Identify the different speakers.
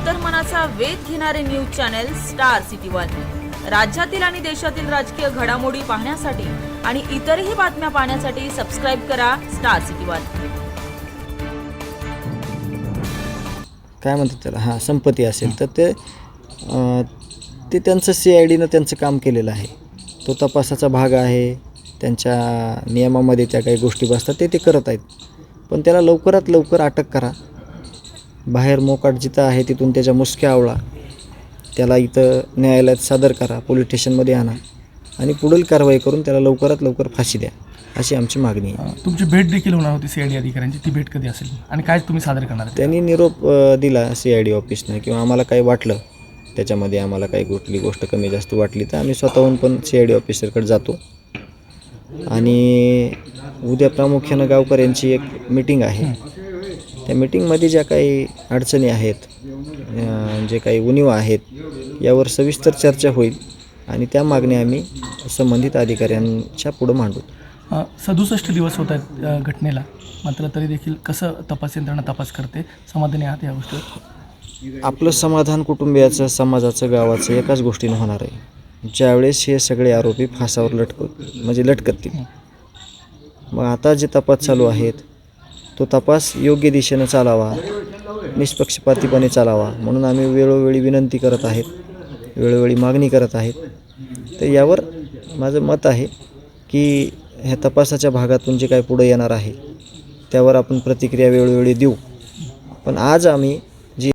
Speaker 1: अंतर्मनाचा वेध घेणारे news channel star city one. राज्यातील आणि देशातील राजकीय घडामोडी पाहण्यासाठी आणि इतरही बातम्या पाहण्यासाठी सबस्क्राइब करा स्टार सिटी वन।
Speaker 2: काय म्हणतात त्याला, हां, संपत्ती असेल तर ते त्यांचं CIDनं त्यांचं काम केलेलं आहे, तो तपासाचा भाग आहे। त्यांच्या नियमामध्ये त्या काही गोष्टी बसतात ते करत आहेत, पण त्याला लवकरात लवकर अटक करा, बाहेर मोकाट जिथं आहे तिथून त्याच्या मुसक्या आवळा, त्याला इथं न्यायालयात सादर करा, पोलीस स्टेशनमध्ये आणा आणि पुढील कारवाई करून त्याला लवकरात लवकर फाशी द्या, अशी आमची मागणी आहे।
Speaker 3: तुमची भेट देखील होणार होती CID अधिकाऱ्यांची, ती भेट कधी असेल आणि काय तुम्ही सादर करणार?
Speaker 2: त्यांनी निरोप दिला CID ऑफिसनं, किंवा आम्हाला काही वाटलं त्याच्यामध्ये, आम्हाला काही कुठली गोष्ट कमी जास्त वाटली तर आम्ही स्वतःहून पण CID ऑफिसरकडे जातो। आणि उद्या प्रामुख्यानं गावकऱ्यांची एक मीटिंग आहे, त्या मीटिंगमध्ये ज्या काही अडचणी आहेत, जे काही उणीव आहेत, यावर सविस्तर चर्चा होईल आणि त्या मागण्या आम्ही संबंधित अधिकाऱ्यांच्या पुढं मांडू।
Speaker 3: 67 दिवस होत आहेत घटनेला, मात्र तरी देखील कसं तपास यंत्रणा तपास करते, समाधानी आहात या गोष्टीवर?
Speaker 2: आपलं समाधान कुटुंबियाचं, समाजाचं, गावाचं एकाच गोष्टीनं होणार आहे, ज्यावेळेस हे सगळे आरोपी फासावर लटकतील। मग आता जे तपास चालू आहेत तो तपास योग्य दिशेनं चालावा, निष्पक्षपातीपणे चालावा, म्हणून आम्ही वेळोवेळी विनंती करत आहेत, वेळोवेळी मागणी करत आहेत। तर यावर माझं मत आहे की ह्या तपासाच्या भागातून जे काही पुढे येणार आहे त्यावर आपण प्रतिक्रिया वेळोवेळी देऊ, पण आज आम्ही